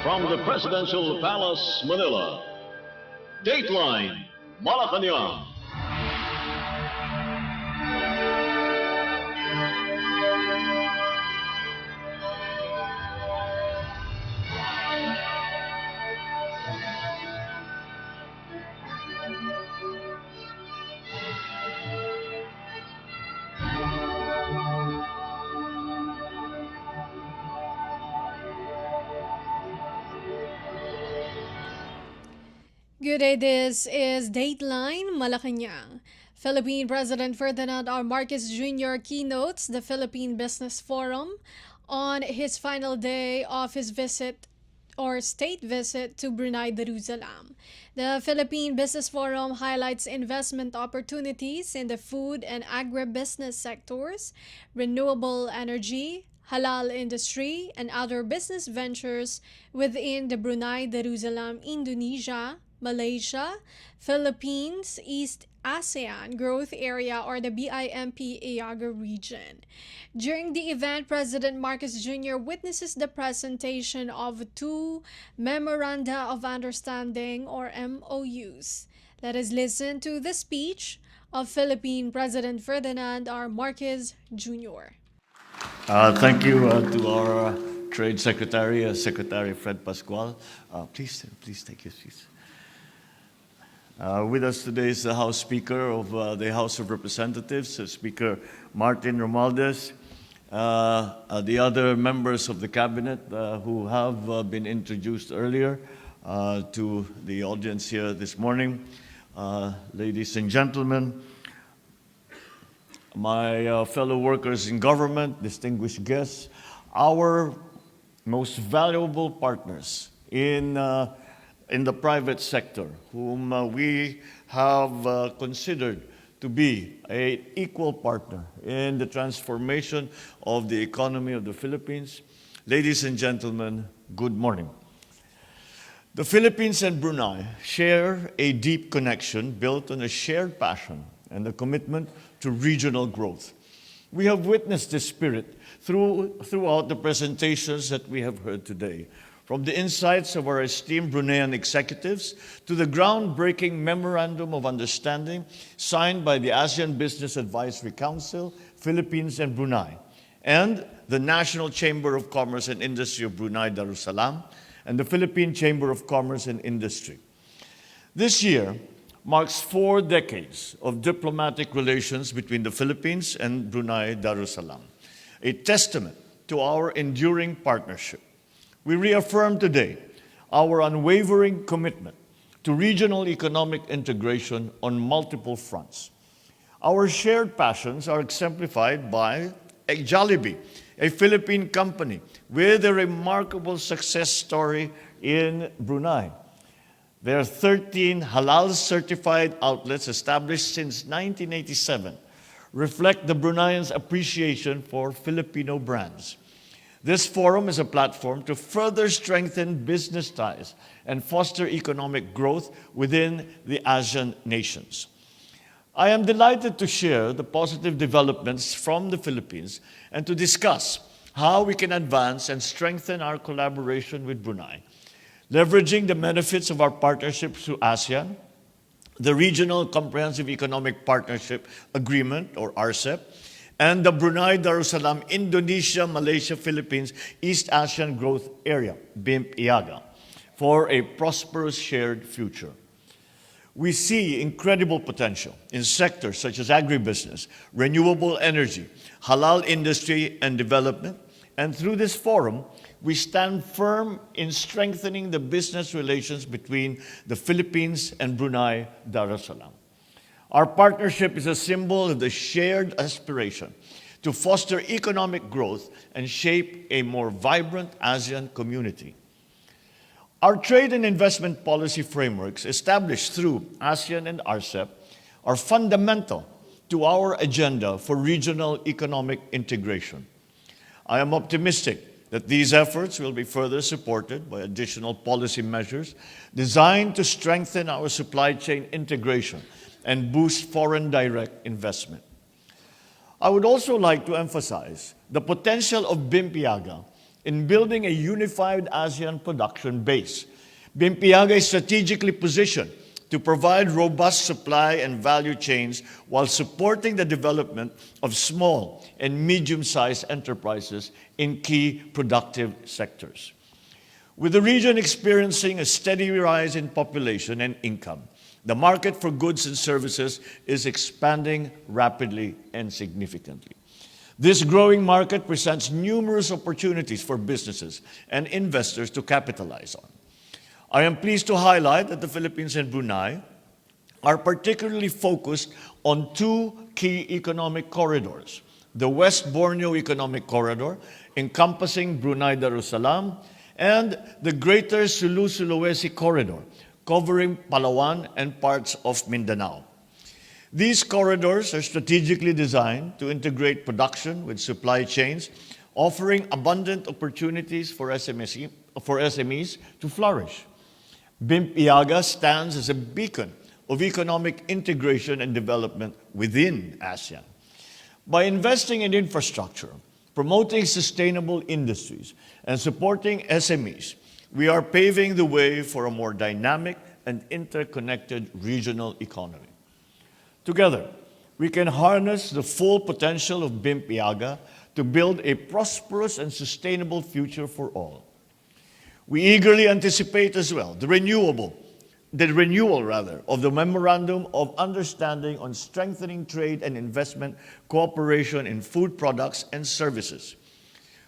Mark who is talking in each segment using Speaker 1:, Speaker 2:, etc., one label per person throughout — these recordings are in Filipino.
Speaker 1: from the Presidential Palace, Manila, Dateline Malacañang.
Speaker 2: Good day, this is Dateline Malacañang. Philippine President Ferdinand R. Marcos Jr. keynotes the Philippine Business Forum on his final day of his visit or state visit to Brunei Darussalam. The Philippine Business Forum highlights investment opportunities in the food and agribusiness sectors, renewable energy, halal industry, and other business ventures within the Brunei Darussalam, Indonesia, Malaysia, Philippines, East ASEAN Growth Area or the BIMP IAGA region. During the event, President Marcos Jr. witnesses the presentation of two Memoranda of Understanding or MOUs. Let us listen to the speech of Philippine President Ferdinand R. Marcos Jr.
Speaker 3: Thank you to our Trade Secretary, Secretary Fred Pascual. Please take your seats. With us today is the House Speaker of the House of Representatives, Speaker Martin Romualdez, the other members of the Cabinet who have been introduced earlier to the audience here this morning. Ladies and gentlemen, my fellow workers in government, distinguished guests, our most valuable partners in the private sector, whom we have considered to be an equal partner in the transformation of the economy of the Philippines. Ladies and gentlemen, good morning. The Philippines and Brunei share a deep connection built on a shared passion and a commitment to regional growth. We have witnessed this spirit throughout the presentations that we have heard today, from the insights of our esteemed Bruneian executives to the groundbreaking Memorandum of Understanding signed by the ASEAN Business Advisory Council, Philippines and Brunei, and the National Chamber of Commerce and Industry of Brunei Darussalam, and the Philippine Chamber of Commerce and Industry. This year marks 4 decades of diplomatic relations between the Philippines and Brunei Darussalam, a testament to our enduring partnership. We reaffirm today our unwavering commitment to regional economic integration on multiple fronts. Our shared passions are exemplified by Jollibee, a Philippine company with a remarkable success story in Brunei. There are 13 halal-certified outlets established since 1987, reflect the Bruneians' appreciation for Filipino brands. This forum is a platform to further strengthen business ties and foster economic growth within the ASEAN nations. I am delighted to share the positive developments from the Philippines and to discuss how we can advance and strengthen our collaboration with Brunei, leveraging the benefits of our partnership through ASEAN, the Regional Comprehensive Economic Partnership Agreement, or RCEP, and the Brunei Darussalam Indonesia, Malaysia, Philippines East ASEAN Growth Area, BIMP IAGA, for a prosperous shared future. We see incredible potential in sectors such as agribusiness, renewable energy, halal industry and development, and through this forum, we stand firm in strengthening the business relations between the Philippines and Brunei Darussalam. Our partnership is a symbol of the shared aspiration to foster economic growth and shape a more vibrant ASEAN community. Our trade and investment policy frameworks established through ASEAN and RCEP are fundamental to our agenda for regional economic integration. I am optimistic that these efforts will be further supported by additional policy measures designed to strengthen our supply chain integration and boost foreign direct investment. I would also like to emphasize the potential of BIMP IAGA in building a unified ASEAN production base. Bimpiaga is strategically positioned to provide robust supply and value chains while supporting the development of small and medium-sized enterprises in key productive sectors. With the region experiencing a steady rise in population and income, the market for goods and services is expanding rapidly and significantly. This growing market presents numerous opportunities for businesses and investors to capitalize on. I am pleased to highlight that the Philippines and Brunei are particularly focused on two key economic corridors: the West Borneo Economic Corridor, encompassing Brunei Darussalam, and the Greater Sulu-Sulawesi Corridor, covering Palawan and parts of Mindanao. These corridors are strategically designed to integrate production with supply chains, offering abundant opportunities for SMEs to flourish. Bimpiaga stands as a beacon of economic integration and development within ASEAN. By investing in infrastructure, promoting sustainable industries, and supporting SMEs, we are paving the way for a more dynamic and interconnected regional economy. Together, we can harness the full potential of Bimpiaga to build a prosperous and sustainable future for all. We eagerly anticipate as well the renewal of the Memorandum of Understanding on Strengthening Trade and Investment Cooperation in Food Products and Services.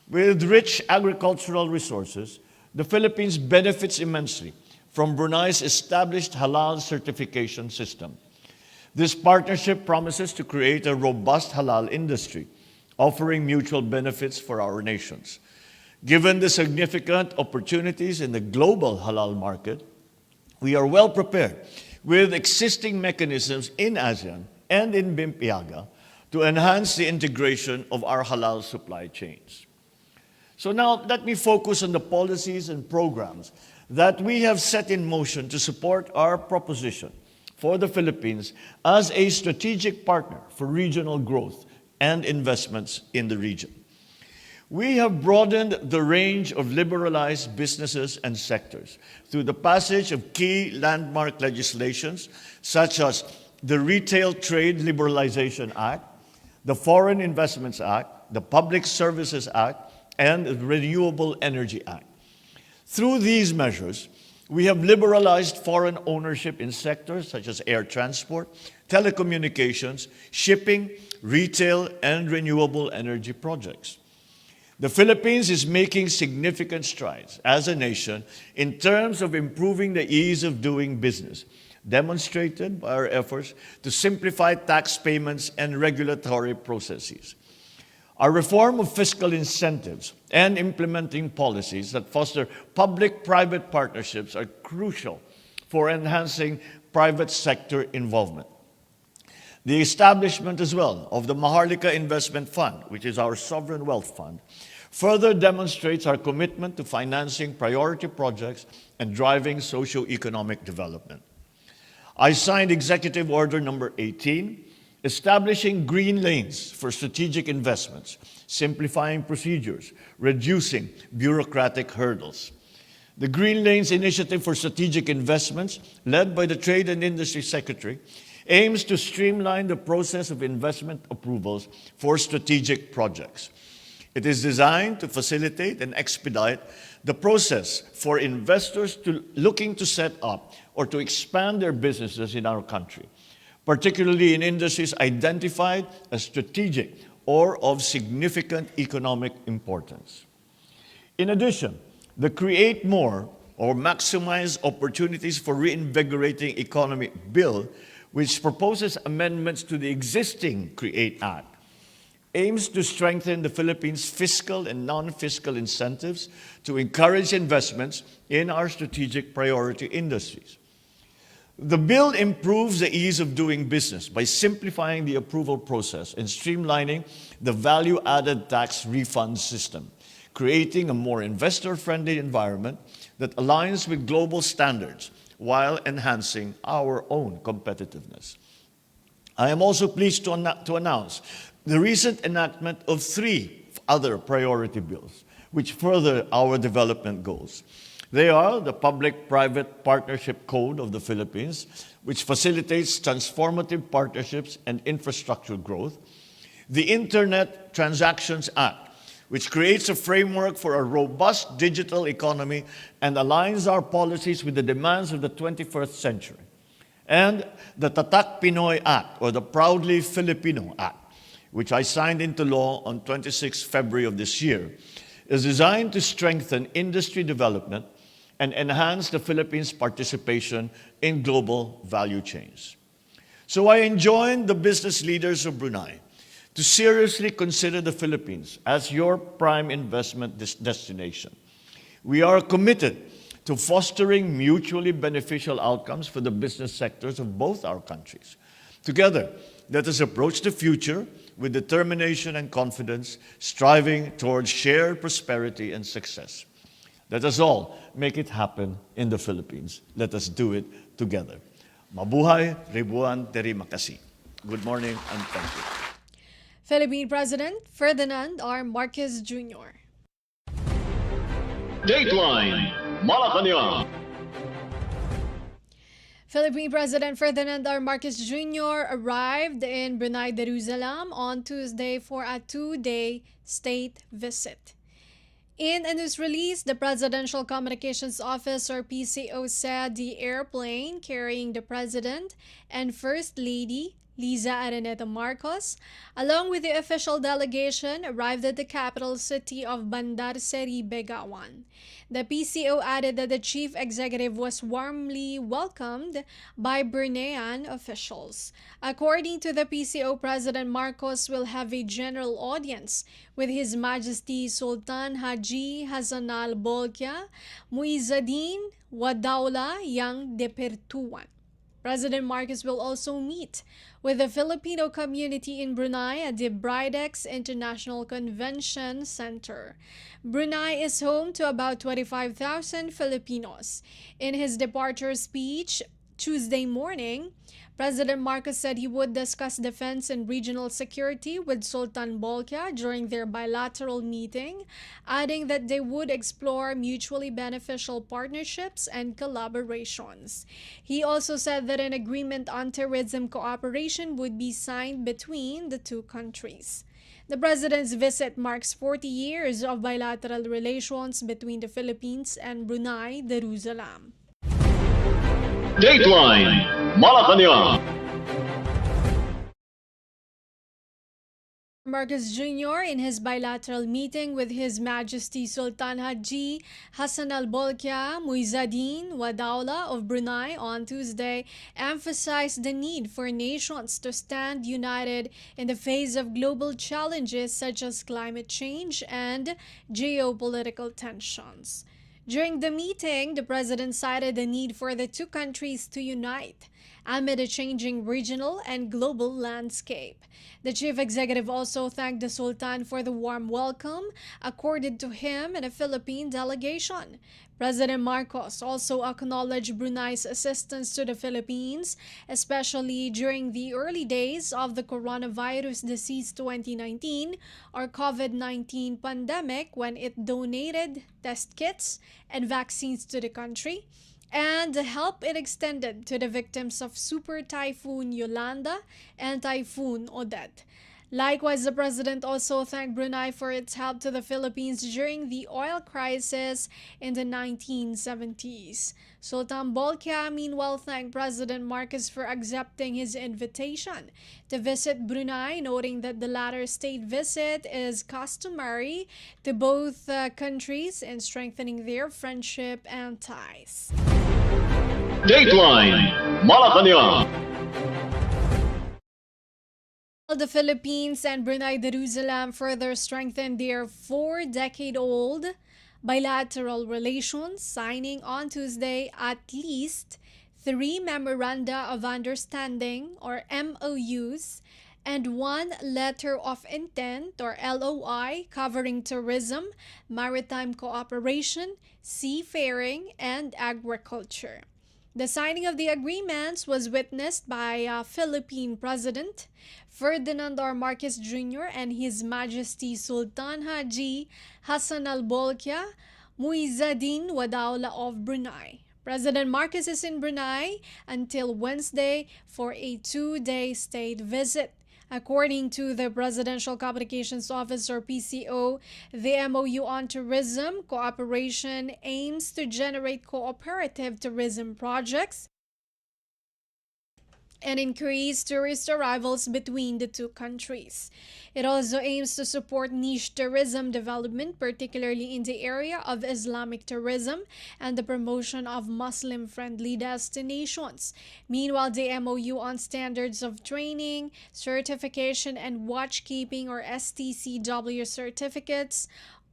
Speaker 3: With rich agricultural resources, the Philippines benefits immensely from Brunei's established halal certification system. This partnership promises to create a robust halal industry, offering mutual benefits for our nations. Given the significant opportunities in the global halal market, we are well prepared with existing mechanisms in ASEAN and in Bimpiaga to enhance the integration of our halal supply chains. So now let me focus on the policies and programs that we have set in motion to support our proposition for the Philippines as a strategic partner for regional growth and investments in the region. We have broadened the range of liberalized businesses and sectors through the passage of key landmark legislations such as the Retail Trade Liberalization Act, the Foreign Investments Act, the Public Services Act, and the Renewable Energy Act. Through these measures, we have liberalized foreign ownership in sectors such as air transport, telecommunications, shipping, retail, and renewable energy projects. The Philippines is making significant strides as a nation in terms of improving the ease of doing business, demonstrated by our efforts to simplify tax payments and regulatory processes. Our reform of fiscal incentives and implementing policies that foster public-private partnerships are crucial for enhancing private sector involvement. The establishment as well of the Maharlika Investment Fund, which is our sovereign wealth fund, further demonstrates our commitment to financing priority projects and driving socio-economic development. I signed Executive Order number 18, establishing green lanes for strategic investments, simplifying procedures, reducing bureaucratic hurdles. The Green Lanes Initiative for Strategic Investments, led by the Trade and Industry Secretary, aims to streamline the process of investment approvals for strategic projects. It is designed to facilitate and expedite the process for investors looking to set up or to expand their businesses in our country, particularly in industries identified as strategic or of significant economic importance. In addition, the Create More or Maximize Opportunities for Reinvigorating Economy Bill, which proposes amendments to the existing CREATE Act, aims to strengthen the Philippines' fiscal and non-fiscal incentives to encourage investments in our strategic priority industries. The bill improves the ease of doing business by simplifying the approval process and streamlining the value-added tax refund system, creating a more investor-friendly environment that aligns with global standards while enhancing our own competitiveness. I am also pleased to announce the recent enactment of 3 other priority bills which further our development goals. They are the Public-Private Partnership Code of the Philippines, which facilitates transformative partnerships and infrastructure growth, the Internet Transactions Act, which creates a framework for a robust digital economy and aligns our policies with the demands of the 21st century, and the Tatak Pinoy Act, or the Proudly Filipino Act, which I signed into law on 26 February of this year, is designed to strengthen industry development and enhance the Philippines' participation in global value chains. So I enjoin the business leaders of Brunei to seriously consider the Philippines as your prime investment destination. We are committed to fostering mutually beneficial outcomes for the business sectors of both our countries. Together, let us approach the future with determination and confidence, striving towards shared prosperity and success. Let us all make it happen in the Philippines. Let us do it together. Mabuhay, Ribuan Terima Kasih. Good morning and thank you.
Speaker 2: Philippine President Ferdinand R. Marcos Jr.
Speaker 1: Dateline Malacañang.
Speaker 2: Philippine President Ferdinand R. Marcos Jr. arrived in Brunei Darussalam on Tuesday for a two-day state visit. In a news release, the Presidential Communications Office, or PCO, said the airplane carrying the President and First Lady Liza Araneta Marcos, along with the official delegation, arrived at the capital city of Bandar Seri Begawan. The PCO added that the chief executive was warmly welcomed by Bruneian officials. According to the PCO, President Marcos will have a general audience with His Majesty Sultan Haji Hassanal Bolkiah Muizzaddin Wadaula Yang Depertuan. President Marcos will also meet with the Filipino community in Brunei at the Bridex International Convention Center. Brunei is home to about 25,000 Filipinos. In his departure speech Tuesday morning, President Marcos said he would discuss defense and regional security with Sultan Bolkiah during their bilateral meeting, adding that they would explore mutually beneficial partnerships and collaborations. He also said that an agreement on tourism cooperation would be signed between the two countries. The President's visit marks 40 years of bilateral relations between the Philippines and Brunei Darussalam.
Speaker 1: Dateline Malacañang.
Speaker 2: Marcos Jr. in his bilateral meeting with His Majesty Sultan Haji Hassanal Bolkiah Muizzaddin Wadaula of Brunei on Tuesday emphasized the need for nations to stand united in the face of global challenges such as climate change and geopolitical tensions. During the meeting, the President cited the need for the two countries to unite amid a changing regional and global landscape. The chief executive also thanked the Sultan for the warm welcome accorded to him and a Philippine delegation. President Marcos also acknowledged Brunei's assistance to the Philippines, especially during the early days of the coronavirus disease 2019 or COVID-19 pandemic, when it donated test kits and vaccines to the country, and the help it extended to the victims of Super Typhoon Yolanda and Typhoon Odette. Likewise, the President also thanked Brunei for its help to the Philippines during the oil crisis in the 1970s. Sultan Bolkiah, meanwhile, thanked President Marcos for accepting his invitation to visit Brunei, noting that the latter state visit is customary to both countries in strengthening their friendship and ties.
Speaker 1: Dateline Malacañang.
Speaker 2: The Philippines and Brunei Darussalam further strengthened their 4-decade-old bilateral relations, signing on Tuesday at least 3 Memoranda of Understanding, or MOUs, and 1 Letter of Intent, or LOI, covering tourism, maritime cooperation, seafaring, and agriculture. The signing of the agreements was witnessed by Philippine President Ferdinand R. Marcos Jr. and His Majesty Sultan Haji Hassan al-Bolkiah Muizzuddin Wadaula of Brunei. President Marcos is in Brunei until Wednesday for a 2-day state visit. According to the Presidential Communications Office or PCO, the MOU on tourism cooperation aims to generate cooperative tourism projects and increase tourist arrivals between the two countries. It also aims to support niche tourism development, particularly in the area of Islamic tourism and the promotion of Muslim-friendly destinations. Meanwhile, the MOU on standards of training, certification, and watchkeeping or STCW certificates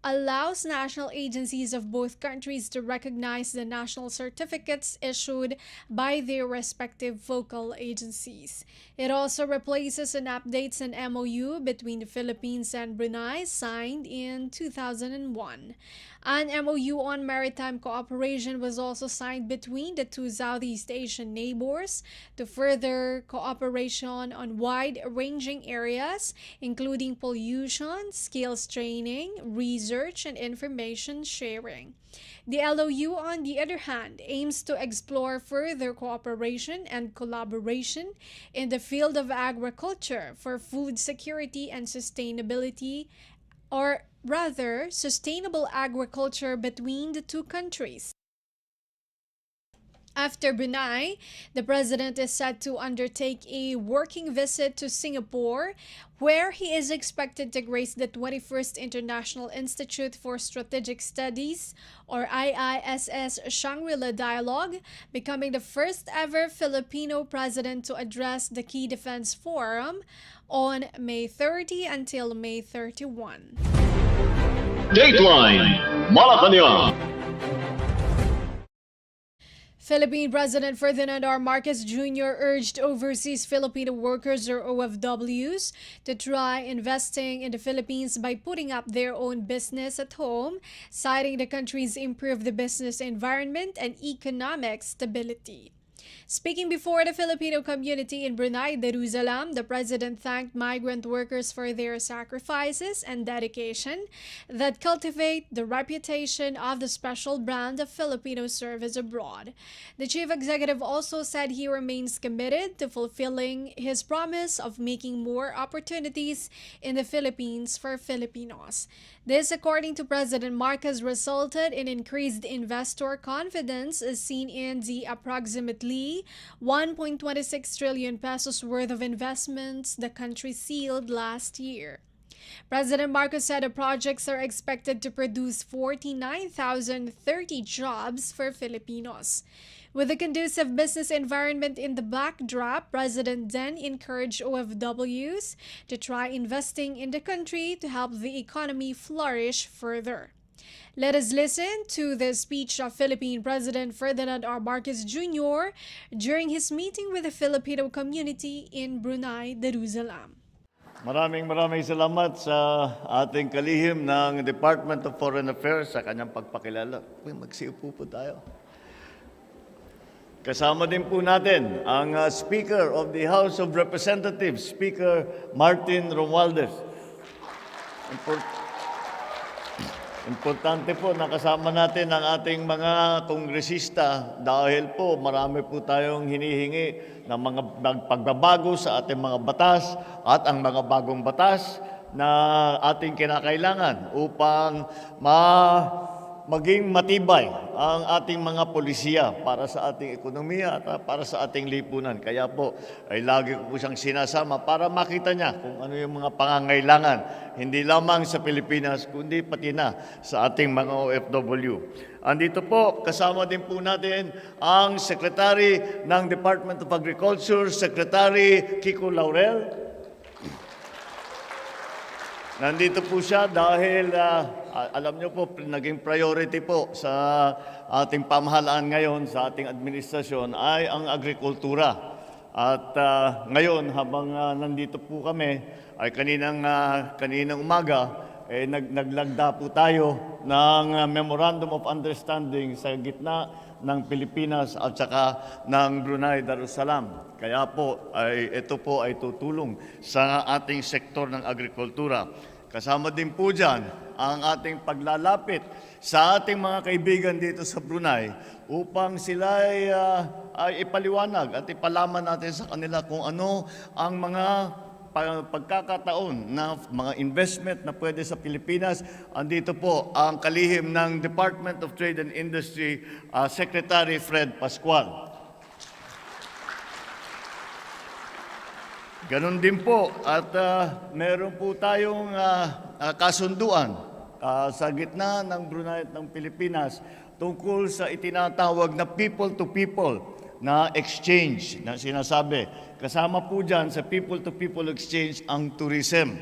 Speaker 2: allows national agencies of both countries to recognize the national certificates issued by their respective focal agencies. It also replaces and updates an MOU between the Philippines and Brunei signed in 2001. An MOU on maritime cooperation was also signed between the two Southeast Asian neighbors to further cooperation on wide-ranging areas, including pollution, skills training, research, and information sharing. The LOU, on the other hand, aims to explore further cooperation and collaboration in the field of agriculture for food security and sustainability, or rather, sustainable agriculture between the two countries. After Brunei, the president is set to undertake a working visit to Singapore, where he is expected to grace the 21st International Institute for Strategic Studies, or IISS Shangri-La Dialogue, becoming the first ever Filipino president to address the Key Defense Forum on May 30 until May 31.
Speaker 1: Dateline Malacañang.
Speaker 2: Philippine President Ferdinand R. Marcos Jr. urged overseas Filipino workers or OFWs to try investing in the Philippines by putting up their own business at home, citing the country's improved business environment and economic stability. Speaking before the Filipino community in Brunei, Jerusalem, the president thanked migrant workers for their sacrifices and dedication that cultivate the reputation of the special brand of Filipino service abroad. The chief executive also said he remains committed to fulfilling his promise of making more opportunities in the Philippines for Filipinos. This, according to President Marcos, resulted in increased investor confidence as seen in the approximately 1.26 trillion pesos worth of investments the country sealed last year. President Marcos said the projects are expected to produce 49,030 jobs for Filipinos. With a conducive business environment in the backdrop, President then encouraged OFWs to try investing in the country to help the economy flourish further. Let us listen to the speech of Philippine President Ferdinand R. Marcos Jr. during his meeting with the Filipino community in Brunei, Jerusalem.
Speaker 3: Maraming salamat sa ating kalihim ng Department of Foreign Affairs sa kanyang pagpakilala. Magsiupo po tayo. Kasama din po natin ang Speaker of the House of Representatives, Speaker Martin Romualdez. Importante po na kasama natin ang ating mga kongresista dahil po marami po tayong hinihingi ng mga pagbabago sa ating mga batas at ang mga bagong batas na ating kinakailangan upang maging matibay ang ating mga polisiya para sa ating ekonomiya at para sa ating lipunan. Kaya po ay lagi ko po siyang sinasama para makita niya kung ano yung mga pangangailangan, hindi lamang sa Pilipinas, kundi pati na sa ating mga OFW. Andito po, kasama din po natin ang Secretary ng Department of Agriculture, Secretary Kiko Laurel. Nandito po siya dahil alam niyo po, naging priority po sa ating pamahalaan ngayon, sa ating administrasyon ay ang agrikultura. At ngayon, habang nandito po kami, ay kaninang umaga, naglagda po tayo ng Memorandum of Understanding sa gitna ng Pilipinas at saka ng Brunei Darussalam. Kaya po, ito po ay tutulong sa ating sektor ng agrikultura. Kasama din po dyan ang ating paglalapit sa ating mga kaibigan dito sa Brunei upang sila ay ipaliwanag at ipalaman natin sa kanila kung ano ang mga pagkakataon na mga investment na pwede sa Pilipinas. Andito po ang kalihim ng Department of Trade and Industry, Secretary Fred Pascual. Ganon din po at meron po tayong kasunduan sa gitna ng Brunei at ng Pilipinas tungkol sa itinatawag na people-to-people na exchange na sinasabi. Kasama po dyan sa people-to-people exchange ang tourism.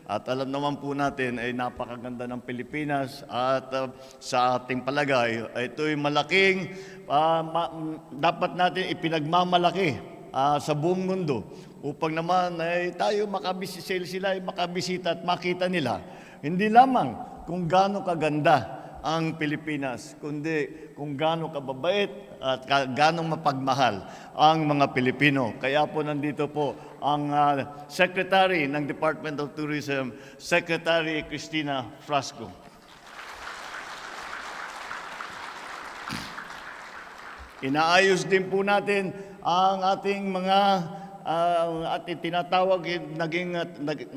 Speaker 3: At alam naman po natin ay napakaganda ng Pilipinas at sa ating palagay, ito'y malaking dapat natin ipinagmamalaki sa buong mundo upang naman ay tayo sila ay makabisita at makita nila hindi lamang kung gaano kaganda ang Pilipinas, kundi kung gaano kababait at gaano mapagmahal ang mga Pilipino. Kaya po nandito po ang Secretary ng Department of Tourism, Secretary Cristina Frasco. Inaayos din po natin ang ating mga ating tinatawag,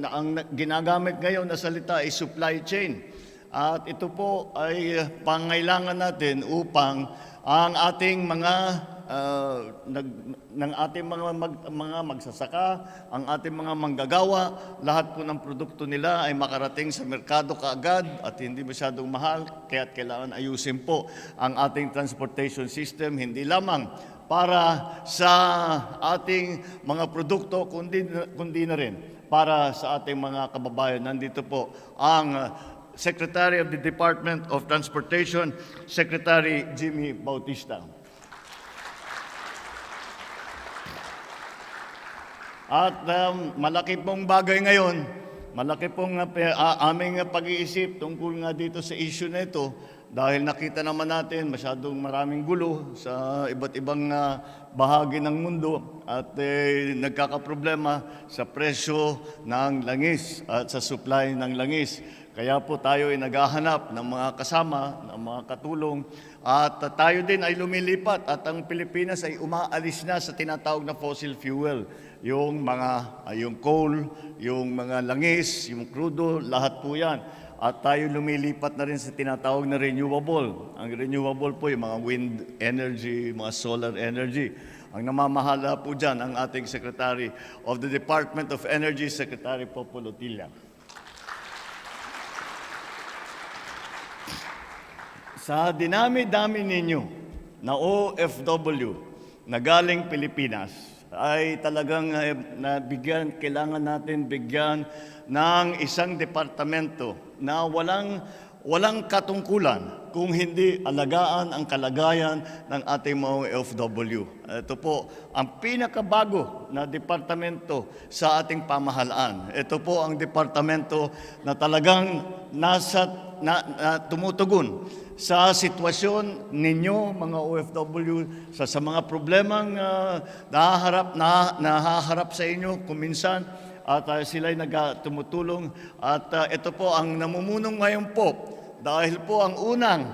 Speaker 3: ang ginagamit ngayon na salita ay supply chain. At ito po ay pangailangan natin upang ang ating mga mga magsasaka, ang ating mga manggagawa, lahat po ng produkto nila ay makarating sa merkado kaagad at hindi masyadong mahal, kaya't kailangan ayusin po ang ating transportation system, hindi lamang para sa ating mga produkto, kundi na rin para sa ating mga kababayan. Nandito po ang Secretary of the Department of Transportation, Secretary Jimmy Bautista. At malaki pong bagay ngayon, malaki pong aming pag-iisip tungkol nga dito sa issue na ito dahil nakita naman natin masyadong maraming gulo sa iba't ibang bahagi ng mundo at nagkakaproblema sa presyo ng langis at sa supply ng langis. Kaya po tayo ay naghahanap ng mga kasama, ng mga katulong at tayo din ay lumilipat at ang Pilipinas ay umaalis na sa tinatawag na fossil fuel. Yung coal, yung mga langis, yung crudo, lahat po yan. At tayo lumilipat na rin sa tinatawag na renewable. Ang renewable po yung mga wind energy, mga solar energy. Ang namamahala po dyan ang ating Secretary of the Department of Energy, Secretary Popo Lotilla. Sa dinami-dami ninyo na OFW na galing Pilipinas, ay talagang kailangan natin bigyan ng isang departamento na walang katungkulan kung hindi alagaan ang kalagayan ng ating mga OFW. Ito po ang pinakabago na departamento sa ating pamahalaan. Ito po ang departamento na talagang tumutugon sa sitwasyon ninyo, mga OFW, sa mga problemang nahaharap sa inyo kuminsan at sila'y tumutulong. At ito po ang namumulong ngayon po dahil po ang unang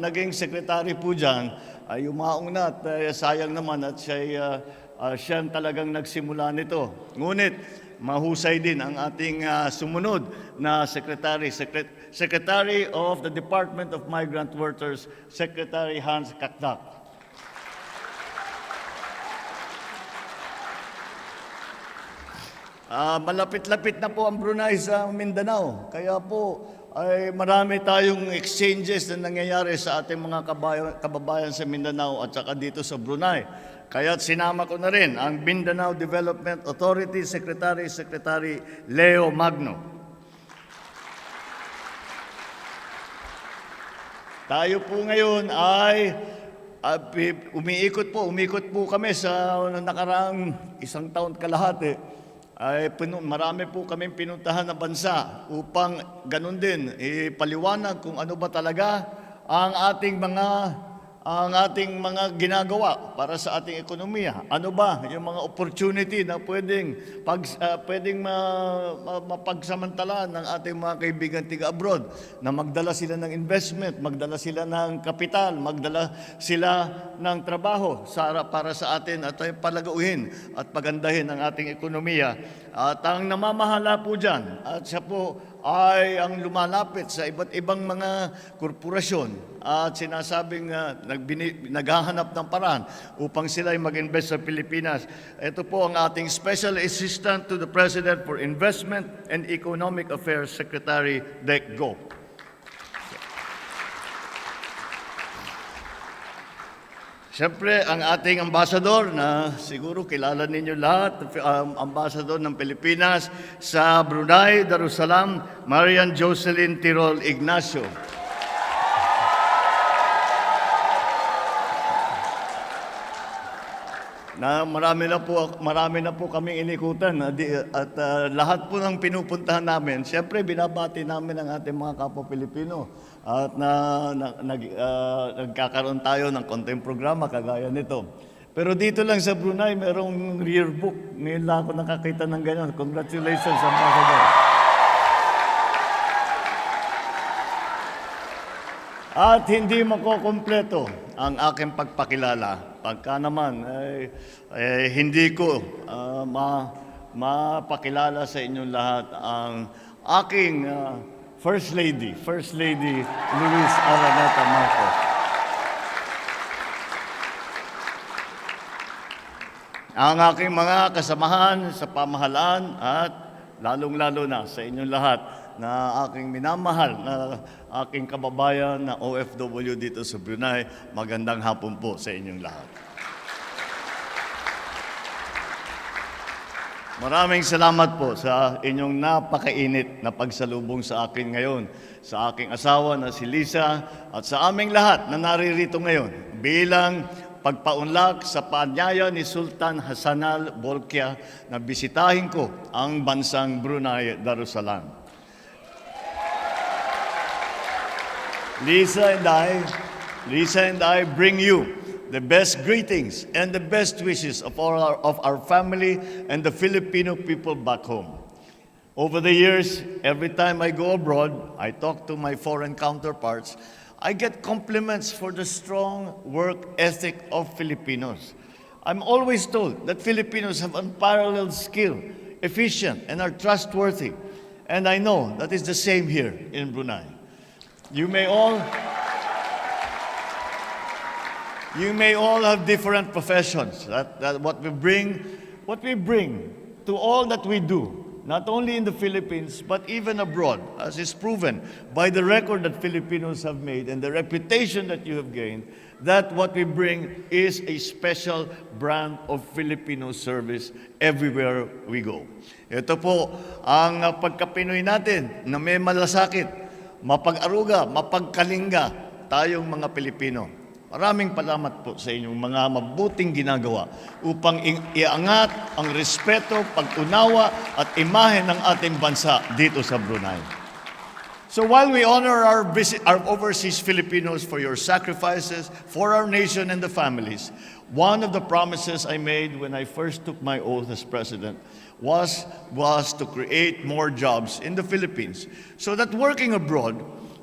Speaker 3: naging sekretary po dyan ay umaong na at sayang naman at siya talagang nagsimula nito. Ngunit mahusay din ang ating sumunod na Secretary of the Department of Migrant Workers, Secretary Hans Kakdak. Malapit-lapit na po ang Brunei sa Mindanao. Kaya po ay marami tayong exchanges na nangyayari sa ating mga kababayan sa Mindanao at saka dito sa Brunei. Kaya sinama ko na rin ang Mindanao Development Authority Secretary Leo Magno. Tayo po ngayon ay umikot po kami sa nakaraang isang taon kalahati ay marami po kaming pinuntahan na bansa upang ganun din ipaliwanag kung ano ba talaga ang ating mga ginagawa para sa ating ekonomiya. Ano ba yung mga opportunity na pwedeng mapagsamantalaan ng ating mga kaibigan tiga-abroad na magdala sila ng investment, magdala sila ng kapital, magdala sila ng trabaho para sa atin at palagauhin at pagandahin ang ating ekonomiya. At ang namamahala po dyan, at siya po ay ang lumalapit sa iba't ibang mga korporasyon at sinasabing naghahanap ng paraan upang sila ay mag-invest sa Pilipinas. Ito po ang ating Special Assistant to the President for Investment and Economic Affairs, Secretary Dec Go. Siyempre, ang ating ambassador na siguro kilala ninyo lahat, ambassador ng Pilipinas sa Brunei, Darussalam, Marian Jocelyn Tirol Ignacio. Na marami na po kaming inikutan at lahat po ng pinupuntahan namin, siyempre binabati namin ang ating mga kapwa Pilipino at nagkakaroon tayo ng konting programa kagaya nito. Pero dito lang sa Brunei, merong yearbook. Ngayon lang ako nakakita ng ganyan. Congratulations, Ambassador. At hindi makukumpleto ang aking pagpakilala pagka naman hindi ko mapakilala sa inyong lahat ang aking First Lady Luis Araneta Marcos. Ang aking mga kasamahan sa pamahalaan at lalong-lalo na sa inyong lahat na aking minamahal na aking kababayan na OFW dito sa Brunei, magandang hapon po sa inyong lahat. Maraming salamat po sa inyong napakainit na pagsalubong sa akin ngayon, sa aking asawa na si Lisa at sa aming lahat na naririto ngayon bilang pagpaunlak sa paanyaya ni Sultan Hassanal Bolkiah na bisitahin ko ang bansang Brunei Darussalam. Lisa and I bring you the best greetings and the best wishes of our family and the Filipino people back home. Over the years, every time I go abroad, I talk to my foreign counterparts, I get compliments for the strong work ethic of Filipinos. I'm always told that Filipinos have unparalleled skill, efficient, and are trustworthy. And I know that is the same here in Brunei. You may all have different professions. That what we bring to all that we do, not only in the Philippines, but even abroad, as is proven by the record that Filipinos have made and the reputation that you have gained, that what we bring is a special brand of Filipino service everywhere we go. Ito po ang pagka-Pinoy natin na may malasakit, mapag-aruga, mapagkalinga tayong mga Pilipino. Maraming salamat po sa inyong mga mabuting ginagawa upang iangat ang respeto, pag-unawa at imahe ng ating bansa dito sa Brunei. So while we honor our overseas Filipinos for your sacrifices for our nation and the families, one of the promises I made when I first took my oath as president was to create more jobs in the Philippines so that working abroad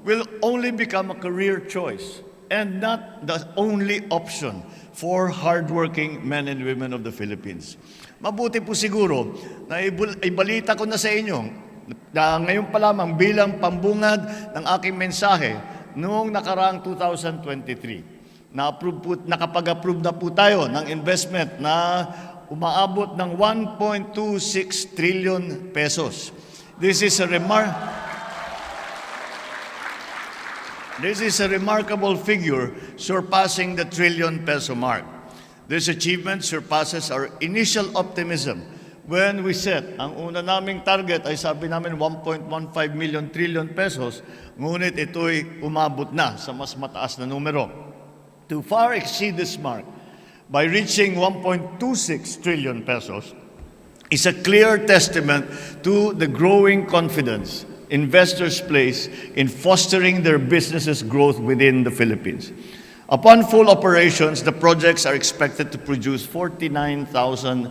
Speaker 3: will only become a career choice and not the only option for hardworking men and women of the Philippines. Mabuti po siguro na ibalita ko na sa inyo na ngayon pa lamang bilang pambungad ng aking mensahe noong nakaraang 2023. Nakapag-approve na po tayo ng investment na umaabot ng 1.26 trillion pesos. This is a remarkable figure surpassing the trillion peso mark. This achievement surpasses our initial optimism when we set ang una naming target ay sabi namin 1.15 million trillion pesos, ngunit ito'y umabot na sa mas mataas na numero. To far exceed this mark by reaching 1.26 trillion pesos, is a clear testament to the growing confidence investors place in fostering their businesses' growth within the Philippines. Upon full operations, the projects are expected to produce 49,030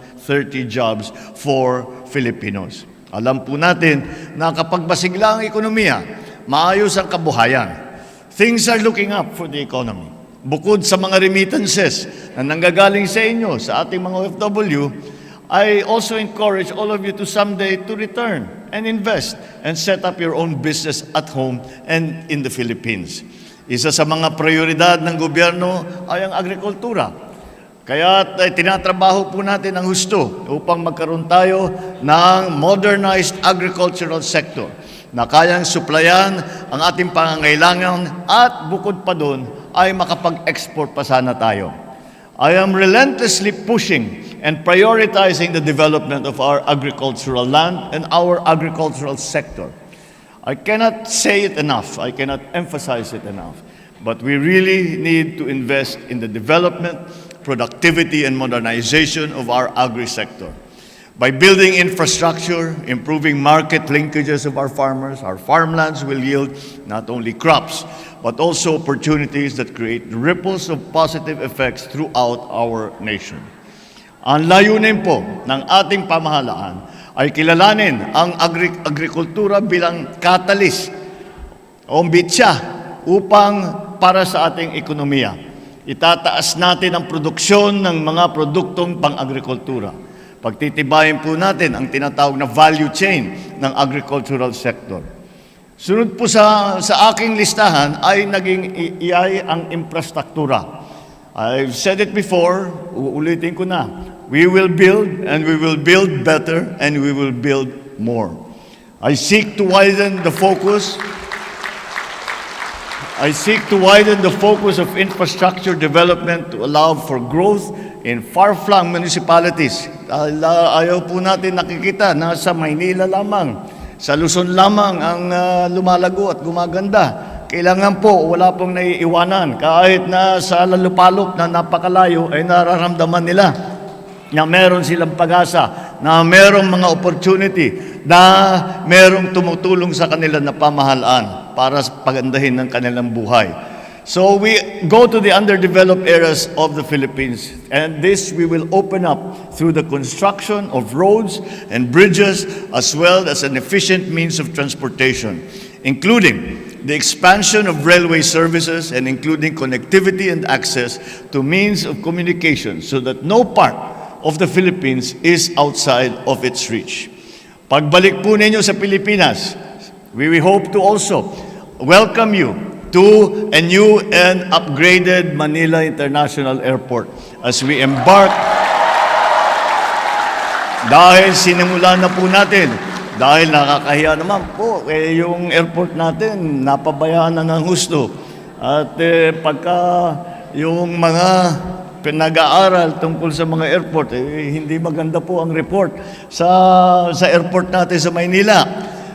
Speaker 3: jobs for Filipinos. Alam po natin na kapag masigla ang ekonomiya, maayos ang kabuhayan. Things are looking up for the economy. Bukod sa mga remittances na nanggagaling sa inyo, sa ating mga OFW, I also encourage all of you to someday to return and invest and set up your own business at home and in the Philippines. Isa sa mga prioridad ng gobyerno ay ang agrikultura. Kaya tinatrabaho po natin ang husto upang magkaroon tayo ng modernized agricultural sector na kayang suplayan ang ating pangangailangan at bukod pa doon ay makapag-export pa sana tayo. I am relentlessly pushing and prioritizing the development of our agricultural land and our agricultural sector. I cannot say it enough, I cannot emphasize it enough, but we really need to invest in the development, productivity, and modernization of our agri-sector. By building infrastructure, improving market linkages of our farmers, our farmlands will yield not only crops, but also opportunities that create ripples of positive effects throughout our nation. Ang layunin po ng ating pamahalaan ay kilalanin ang agrikultura bilang catalyst o bitya upang para sa ating ekonomiya. Itataas natin ang produksyon ng mga produktong pang-agrikultura. Pagtitibayin po natin ang tinatawag na value chain ng agricultural sector. Sunod po sa aking listahan ay naging iay ang infrastruktura. I've said it before, uulitin ko na. We will build and we will build better and we will build more. I seek to widen the focus of infrastructure development to allow for growth in far-flung municipalities. Ayaw po natin nakikita na sa Maynila lamang, sa Luzon lamang ang lumalago at gumaganda. Kailangan po, wala pong naiiwanan. Kahit na sa lalupalop na napakalayo ay nararamdaman nila na meron silang pag-asa, na merong mga opportunity, na merong tumutulong sa kanila na pamahalaan para pagandahin ng kanilang buhay. So we go to the underdeveloped areas of the Philippines, and this we will open up through the construction of roads and bridges as well as an efficient means of transportation, including the expansion of railway services and including connectivity and access to means of communication so that no part of the Philippines is outside of its reach. Pagbalik po ninyo sa Pilipinas, we hope to also welcome you to a new and upgraded Manila International Airport as we embark. Dahil sinimulan na po natin, dahil nakakahiya naman po, yung airport natin, napabayaan na ng husto. At pagka yung mga pinag-aaral tungkol sa mga airport, hindi maganda po ang report sa airport natin sa Maynila.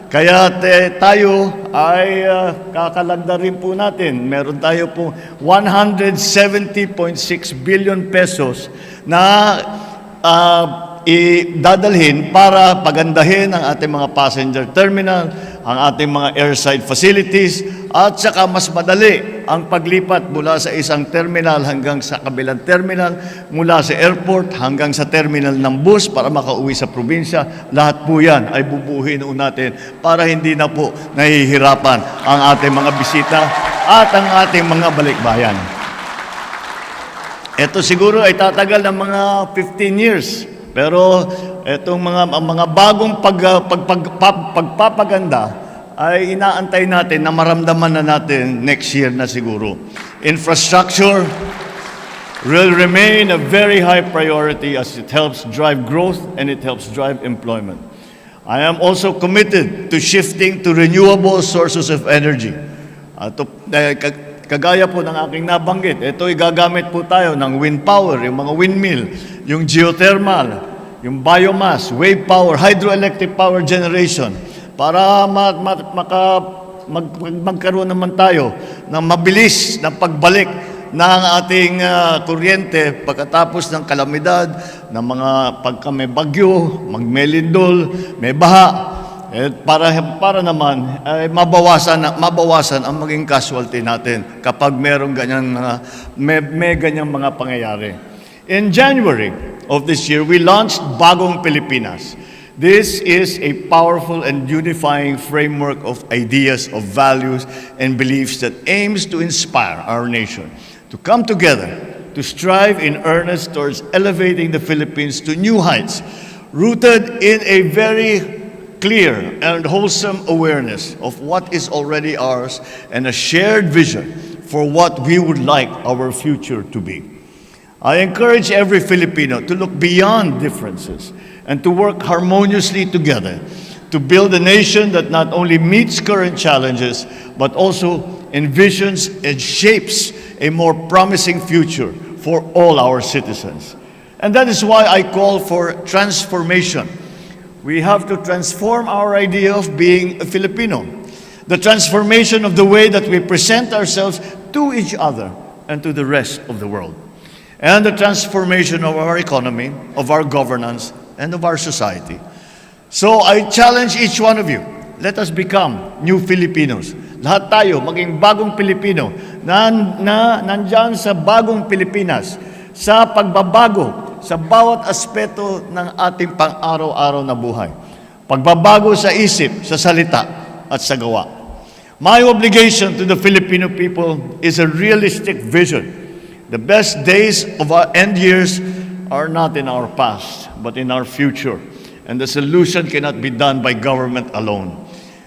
Speaker 3: Kaya tayo ay kakalagda rin po natin. Meron tayo po 170.6 billion pesos na idadalhin para pagandahin ang ating mga passenger terminal, ang ating mga airside facilities, at saka mas madali ang paglipat mula sa isang terminal hanggang sa kabilang terminal, mula sa airport hanggang sa terminal ng bus para makauwi sa probinsya. Lahat po yan ay bubuhin natin para hindi na po nahihirapan ang ating mga bisita at ang ating mga balikbayan. Ito siguro ay tatagal ng mga 15 years. Pero itong mga bagong pagpapaganda ay inaantay natin na maramdaman na natin next year na siguro. Infrastructure will remain a very high priority as it helps drive growth and it helps drive employment. I am also committed to shifting to renewable sources of energy. Kagaya po ng aking nabanggit, ito gagamit po tayo ng wind power, yung mga windmill, yung geothermal, yung biomass, wave power, hydroelectric power generation, para magkaroon naman tayo ng mabilis na pagbalik ng ating kuryente pagkatapos ng kalamidad, ng mga pagka may bagyo, magmelindol, may baha. Para naman mabawasan ang maging casualty natin kapag merong may ganyang mga pangyayari. In January of this year, we launched Bagong Pilipinas. This is a powerful and unifying framework of ideas, of values, and beliefs that aims to inspire our nation to come together, to strive in earnest towards elevating the Philippines to new heights, rooted in a very clear and wholesome awareness of what is already ours and a shared vision for what we would like our future to be. I encourage every Filipino to look beyond differences and to work harmoniously together to build a nation that not only meets current challenges but also envisions and shapes a more promising future for all our citizens. And that is why I call for transformation. We have to transform our idea of being a Filipino, the transformation of the way that we present ourselves to each other and to the rest of the world, and the transformation of our economy, of our governance, and of our society. So I challenge each one of you, let us become new Filipinos. Lahat tayo maging bagong Pilipino na nandyan sa bagong Pilipinas, sa pagbabago sa bawat aspeto ng ating pang-araw-araw na buhay. Pagbabago sa isip, sa salita, at sa gawa. My obligation to the Filipino people is a realistic vision. The best days of our end years are not in our past, but in our future. And the solution cannot be done by government alone.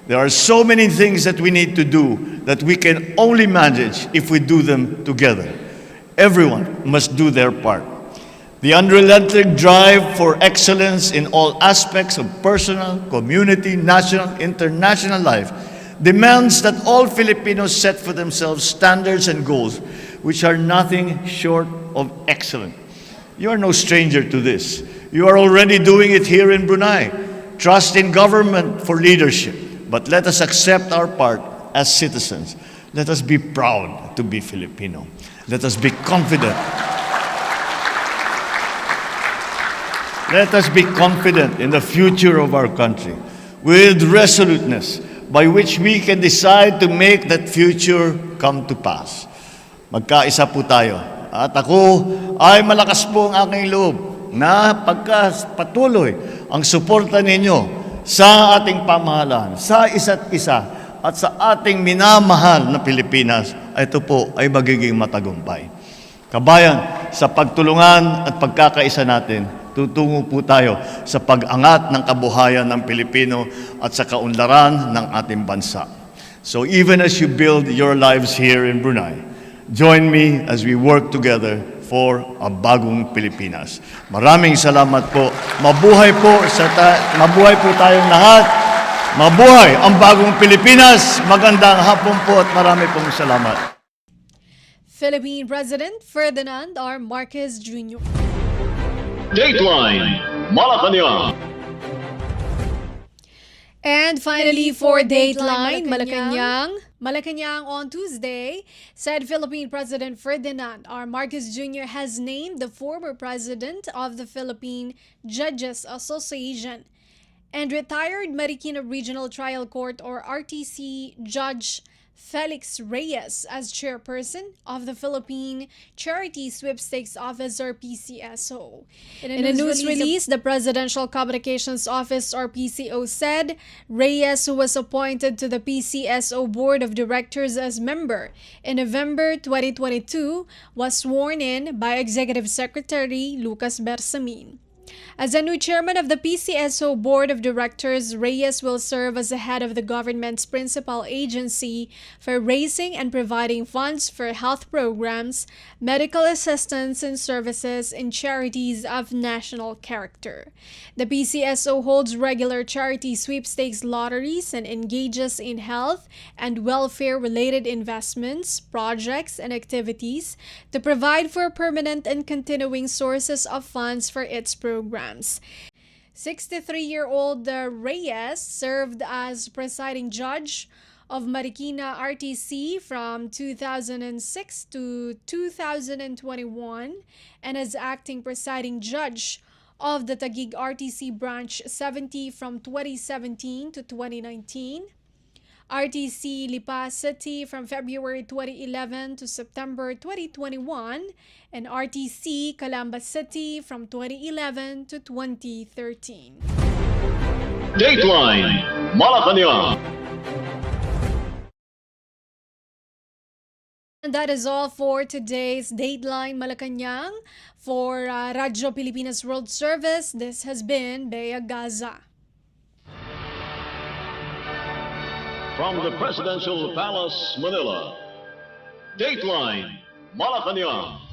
Speaker 3: There are so many things that we need to do that we can only manage if we do them together. Everyone must do their part. The unrelenting drive for excellence in all aspects of personal, community, national, international life demands that all Filipinos set for themselves standards and goals which are nothing short of excellent. You are no stranger to this. You are already doing it here in Brunei. Trust in government for leadership, but let us accept our part as citizens. Let us be proud to be Filipino. Let us be confident. Let us be confident in the future of our country with resoluteness by which we can decide to make that future come to pass. Magkaisa po tayo. At ako ay malakas po ang aking loob na pagkapatuloy ang suporta ninyo sa ating pamahalaan, sa isa't isa at sa ating minamahal na Pilipinas, ito po ay magiging matagumpay. Kabayan, sa pagtulungan at pagkakaisa natin, tutungo po tayo sa pag-angat ng kabuhayan ng Pilipino at sa kaunlaran ng ating bansa. So even as you build your lives here in Brunei, join me as we work together for a bagong Pilipinas. Maraming salamat po. Mabuhay po tayong lahat. Mabuhay ang bagong Pilipinas. Magandang hapon po at marami pong salamat.
Speaker 2: Philippine President Ferdinand R. Marcos Jr.
Speaker 1: Dateline Malacañang.
Speaker 2: And finally, for Dateline Malacañang on Tuesday said Philippine President Ferdinand R. Marcos Jr. has named the former president of the Philippine Judges Association and retired Marikina Regional Trial Court or RTC Judge Felix Reyes as chairperson of the Philippine Charity Sweepstakes Office or PCSO. In a news release, the Presidential Communications Office or PCO said Reyes, who was appointed to the PCSO Board of Directors as member in November 2022, was sworn in by Executive Secretary Lucas Bersamin. As a new chairman of the PCSO Board of Directors, Reyes will serve as the head of the government's principal agency for raising and providing funds for health programs, medical assistance and services, and charities of national character. The PCSO holds regular charity sweepstakes lotteries and engages in health and welfare-related investments, projects, and activities to provide for permanent and continuing sources of funds for its programs. 63-year-old Reyes served as presiding judge of Marikina RTC from 2006 to 2021 and as acting presiding judge of the Taguig RTC Branch 70 from 2017 to 2019. RTC Lipa City from February 2011 to September 2021, and RTC Calamba City from 2011 to 2013.
Speaker 1: Dateline Malacañang.
Speaker 2: And that is all for today's Dateline Malacañang. For Radyo Pilipinas World Service, this has been Bea Gaza.
Speaker 1: From the Presidential Palace, Manila, Dateline Malacañang.